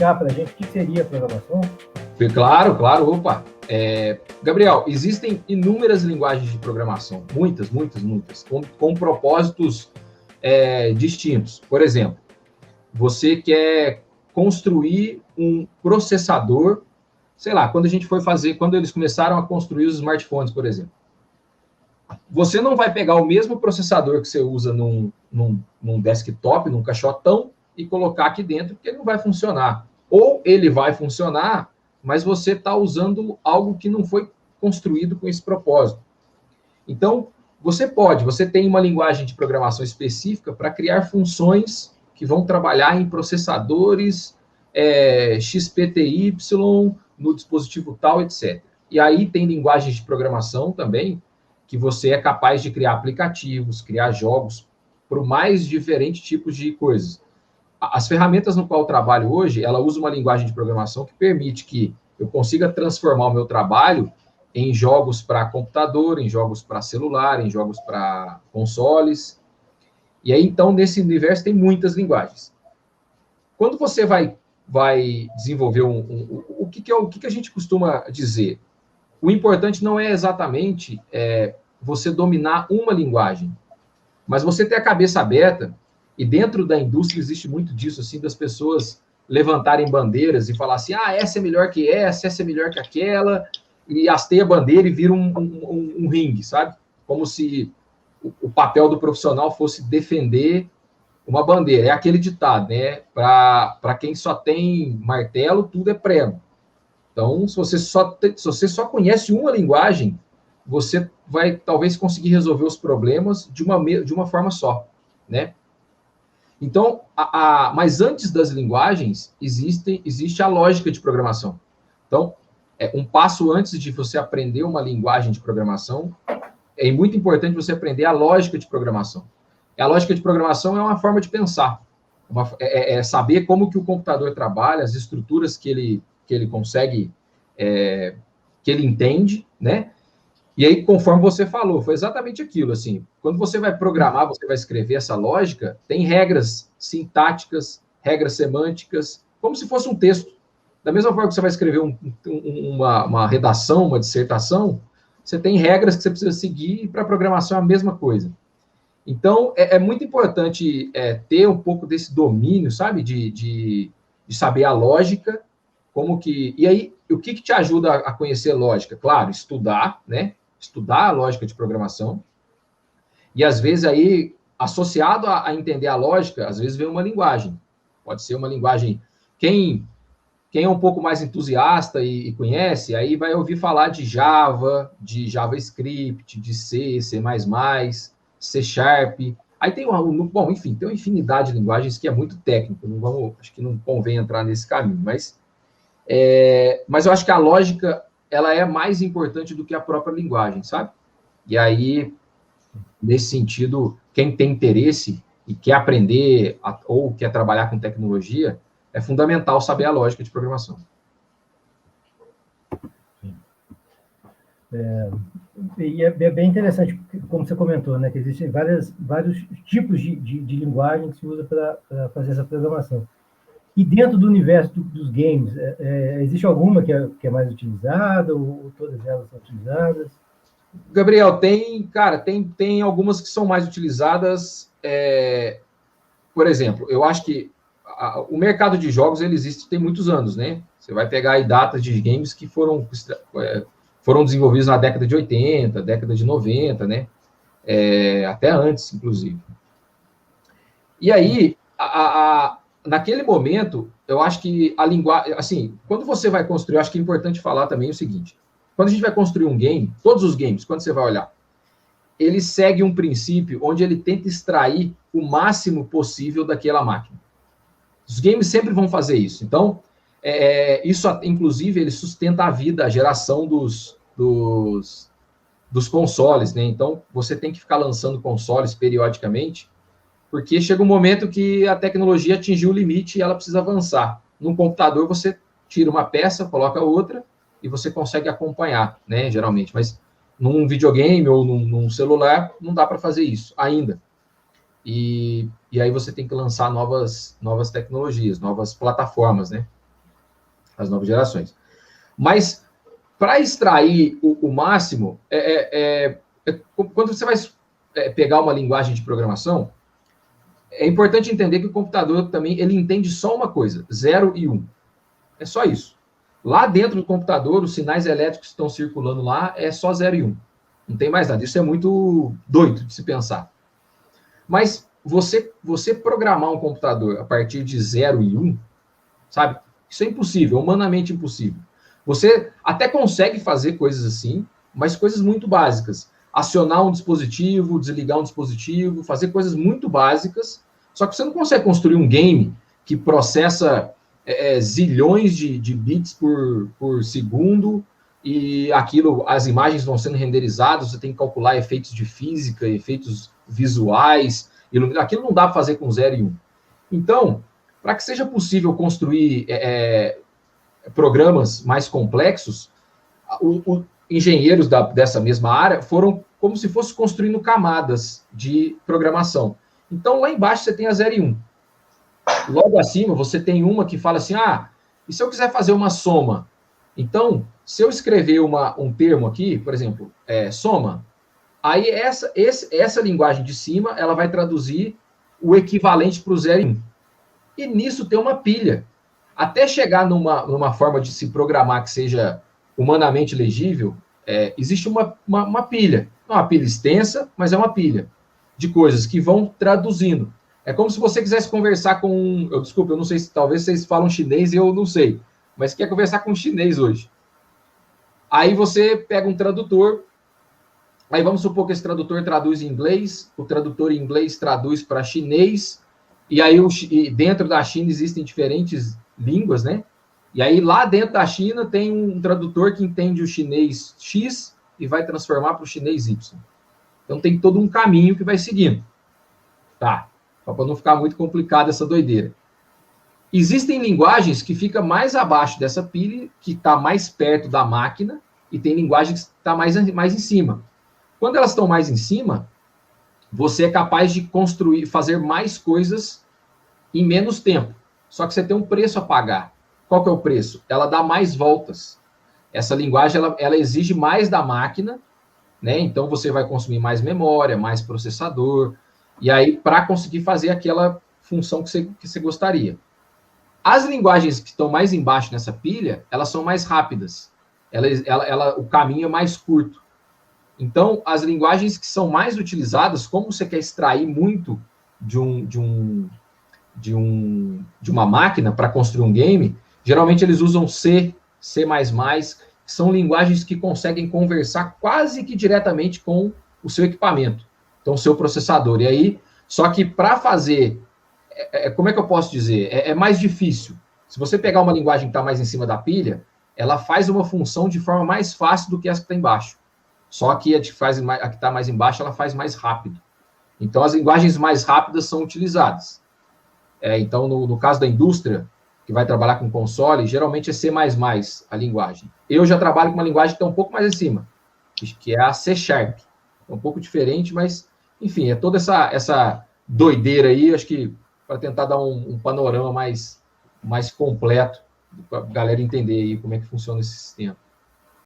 explicar para a gente o que seria a programação? Claro, claro, opa. Gabriel, existem inúmeras linguagens de programação, muitas, com propósitos distintos. Por exemplo, você quer construir um processador, sei lá, quando eles começaram a construir os smartphones, por exemplo. Você não vai pegar o mesmo processador que você usa num desktop, num caixotão, e colocar aqui dentro, porque ele não vai funcionar. Ou ele vai funcionar, mas você está usando algo que não foi construído com esse propósito. Então, você tem uma linguagem de programação específica para criar funções que vão trabalhar em processadores XPTY, no dispositivo tal, etc. E aí tem linguagens de programação também, que você é capaz de criar aplicativos, criar jogos, para mais diferentes tipos de coisas. As ferramentas no qual eu trabalho hoje, ela usa uma linguagem de programação que permite que eu consiga transformar o meu trabalho em jogos para computador, em jogos para celular, em jogos para consoles. E aí, então, nesse universo tem muitas linguagens. Quando você vai desenvolver o que a gente costuma dizer? O importante não é exatamente você dominar uma linguagem, mas você ter a cabeça aberta, e dentro da indústria existe muito disso, assim, das pessoas levantarem bandeiras e falar assim, essa é melhor que essa é melhor que aquela, e hasteia a bandeira e vira um ringue, sabe? Como se o papel do profissional fosse defender uma bandeira. É aquele ditado, né? Para quem só tem martelo, tudo é prego. Então, se você só conhece uma linguagem, você vai talvez conseguir resolver os problemas de uma forma só, né? Então, mas antes das linguagens, existe a lógica de programação. Então, um passo antes de você aprender uma linguagem de programação, é muito importante você aprender a lógica de programação. A lógica de programação é uma forma de pensar, saber como que o computador trabalha, as estruturas que ele consegue, que ele entende, né? E aí, conforme você falou, foi exatamente aquilo, assim, quando você vai programar, você vai escrever essa lógica, tem regras sintáticas, regras semânticas, como se fosse um texto. Da mesma forma que você vai escrever uma redação, uma dissertação, você tem regras que você precisa seguir, e para a programação é a mesma coisa. Então, é muito importante ter um pouco desse domínio, sabe, de saber a lógica, e aí, o que te ajuda a conhecer lógica? Claro, estudar, né? Estudar a lógica de programação, e às vezes aí, associado a entender a lógica, às vezes vem uma linguagem. Pode ser uma linguagem... Quem é um pouco mais entusiasta e conhece, aí vai ouvir falar de Java, de JavaScript, de C, C++, C Sharp. Aí tem bom, enfim, tem uma infinidade de linguagens que é muito técnico. Acho que não convém entrar nesse caminho, mas eu acho que a lógica ela é mais importante do que a própria linguagem, sabe? E aí, nesse sentido, quem tem interesse e quer aprender ou quer trabalhar com tecnologia, é fundamental saber a lógica de programação. E é bem interessante, como você comentou, né, que existem vários tipos de linguagem que se usa para fazer essa programação. E dentro do universo dos games, existe alguma que é mais utilizada ou todas elas são utilizadas? Gabriel, tem algumas que são mais utilizadas. Por exemplo, eu acho que o mercado de jogos ele existe tem muitos anos, né? Você vai pegar aí datas de games que foram desenvolvidos na década de 80, década de 90, né? Até antes, inclusive. E aí, naquele momento, eu acho que a linguagem... Assim, quando você vai construir, eu acho que é importante falar também o seguinte. Quando a gente vai construir um game, todos os games, quando você vai olhar, ele segue um princípio onde ele tenta extrair o máximo possível daquela máquina. Os games sempre vão fazer isso. Então, isso, inclusive, ele sustenta a vida, a geração dos consoles, né? Então, você tem que ficar lançando consoles periodicamente, porque chega um momento que a tecnologia atingiu o limite e ela precisa avançar. Num computador, você tira uma peça, coloca outra, e você consegue acompanhar, né, geralmente. Mas num videogame ou num celular, não dá para fazer isso ainda. E aí você tem que lançar novas tecnologias, novas plataformas, né? as novas gerações. Mas, para extrair o máximo, quando você vai pegar uma linguagem de programação, é importante entender que o computador também ele entende só uma coisa, 0 e 1. É só isso. Lá dentro do computador, os sinais elétricos que estão circulando lá é só 0 e 1. Não tem mais nada. Isso é muito doido de se pensar. Mas você programar um computador a partir de 0 e 1, sabe? Isso é impossível, humanamente impossível. Você até consegue fazer coisas assim, mas coisas muito básicas. Acionar um dispositivo, desligar um dispositivo, fazer coisas muito básicas, só que você não consegue construir um game que processa zilhões de bits por segundo e as imagens vão sendo renderizadas, você tem que calcular efeitos de física, efeitos visuais, aquilo não dá para fazer com 0 e 1. Então, para que seja possível construir programas mais complexos, os engenheiros dessa mesma área foram como se fosse construindo camadas de programação. Então, lá embaixo você tem a 0 e 1. Logo acima, você tem uma que fala assim, e se eu quiser fazer uma soma? Então, se eu escrever um termo aqui, por exemplo, soma, aí essa linguagem de cima, ela vai traduzir o equivalente para o 0 e 1. E nisso tem uma pilha. Até chegar numa forma de se programar que seja humanamente legível, existe uma pilha. Não é uma pilha extensa, mas é uma pilha de coisas que vão traduzindo. É como se você quisesse conversar com... Desculpa, eu não sei se talvez vocês falam chinês e eu não sei. Mas quer conversar com um chinês hoje. Aí você pega um tradutor. Aí vamos supor que esse tradutor traduz em inglês. O tradutor em inglês traduz para chinês. E aí dentro da China existem diferentes línguas, né? E aí lá dentro da China tem um tradutor que entende o chinês X e vai transformar para o chinês Y. Então tem todo um caminho que vai seguindo. Tá? Só para não ficar muito complicado essa doideira. Existem linguagens que ficam mais abaixo dessa pilha, que está mais perto da máquina, e tem linguagens que estão mais em cima. Quando elas estão mais em cima, você é capaz de fazer mais coisas em menos tempo. Só que você tem um preço a pagar. Qual que é o preço? Ela dá mais voltas. Essa linguagem, ela exige mais da máquina, né? Então, você vai consumir mais memória, mais processador, e aí, para conseguir fazer aquela função que você gostaria. As linguagens que estão mais embaixo nessa pilha, elas são mais rápidas. O caminho é mais curto. Então, as linguagens que são mais utilizadas, como você quer extrair muito de uma máquina para construir um game, geralmente eles usam C, C++, que são linguagens que conseguem conversar quase que diretamente com o seu equipamento, então o seu processador. E aí, só que para fazer, como é que eu posso dizer? É mais difícil. Se você pegar uma linguagem que está mais em cima da pilha, ela faz uma função de forma mais fácil do que essa que está embaixo. Só que a que está mais embaixo, ela faz mais rápido. Então, as linguagens mais rápidas são utilizadas. Então, no caso da indústria, que vai trabalhar com console, geralmente é C++ a linguagem. Eu já trabalho com uma linguagem que está um pouco mais acima, que é a C#. É um pouco diferente, mas, enfim, é toda essa doideira aí, acho que para tentar dar um panorama mais completo, para a galera entender aí como é que funciona esse sistema.